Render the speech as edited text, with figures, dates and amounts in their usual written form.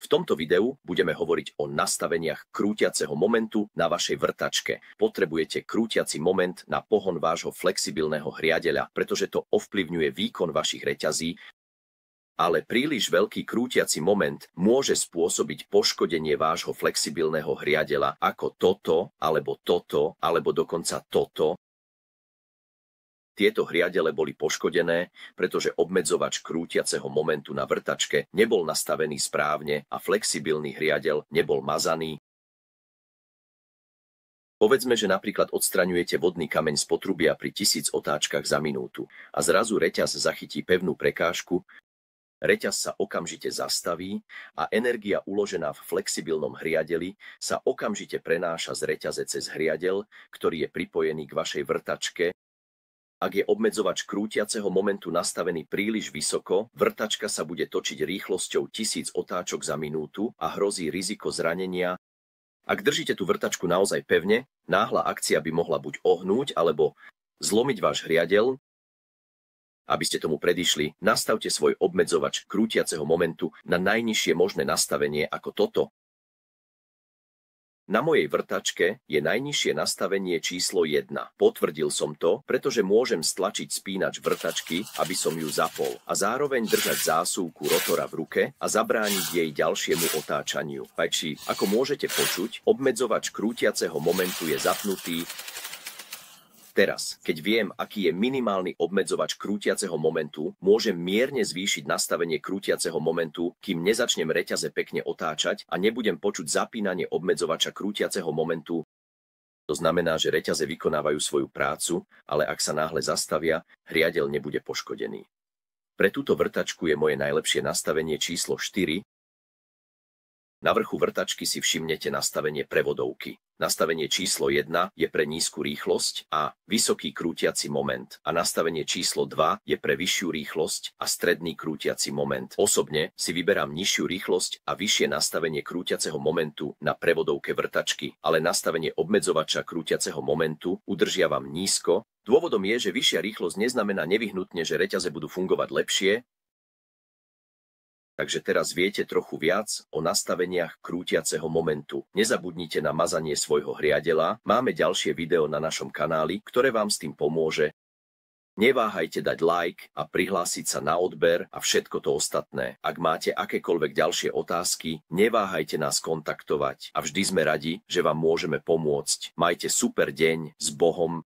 V tomto videu budeme hovoriť o nastaveniach krútiaceho momentu na vašej vrtačke. Potrebujete krútiaci moment na pohon vášho flexibilného hriadeľa, pretože to ovplyvňuje výkon vašich reťazí, ale príliš veľký krútiaci moment môže spôsobiť poškodenie vášho flexibilného hriadeľa ako toto, alebo dokonca toto. Tieto hriadele boli poškodené, pretože obmedzovač krútiaceho momentu na vrtačke nebol nastavený správne a flexibilný hriadel nebol mazaný. Povedzme, že napríklad odstraňujete vodný kameň z potrubia pri 1000 otáčkach za minútu a zrazu reťaz zachytí pevnú prekážku, reťaz sa okamžite zastaví a energia uložená v flexibilnom hriadeli sa okamžite prenáša z reťaze cez hriadel, ktorý je pripojený k vašej vrtačke. Ak je obmedzovač krútiaceho momentu nastavený príliš vysoko, vrtačka sa bude točiť rýchlosťou 1000 otáčok za minútu a hrozí riziko zranenia. Ak držíte tú vrtačku naozaj pevne, náhla akcia by mohla buď ohnúť alebo zlomiť váš hriadel. Aby ste tomu predišli, nastavte svoj obmedzovač krútiaceho momentu na najnižšie možné nastavenie ako toto. Na mojej vrtačke je najnižšie nastavenie číslo 1. Potvrdil som to, pretože môžem stlačiť spínač vrtačky, aby som ju zapol, a zároveň držať zásuvku rotora v ruke a zabrániť jej ďalšiemu otáčaniu. Či, ako môžete počuť, obmedzovač krútiaceho momentu je zapnutý. Teraz, keď viem, aký je minimálny obmedzovač krútiaceho momentu, môžem mierne zvýšiť nastavenie krútiaceho momentu, kým nezačnem reťaze pekne otáčať a nebudem počuť zapínanie obmedzovača krútiaceho momentu. To znamená, že reťaze vykonávajú svoju prácu, ale ak sa náhle zastavia, hriadel nebude poškodený. Pre túto vrtačku je moje najlepšie nastavenie číslo 4. Na vrchu vrtačky si všimnete nastavenie prevodovky. Nastavenie číslo 1 je pre nízku rýchlosť a vysoký krútiaci moment a nastavenie číslo 2 je pre vyššiu rýchlosť a stredný krútiaci moment. Osobne si vyberám nižšiu rýchlosť a vyššie nastavenie krútiaceho momentu na prevodovke vrtačky, ale nastavenie obmedzovača krútiaceho momentu udržiavam nízko. Dôvodom je, že vyššia rýchlosť neznamená nevyhnutne, že reťaze budú fungovať lepšie. Takže teraz viete trochu viac o nastaveniach krútiaceho momentu. Nezabudnite na mazanie svojho hriadela. Máme ďalšie video na našom kanáli, ktoré vám s tým pomôže. Neváhajte dať like a prihlásiť sa na odber a všetko to ostatné. Ak máte akékoľvek ďalšie otázky, neváhajte nás kontaktovať a vždy sme radi, že vám môžeme pomôcť. Majte super deň, s Bohom.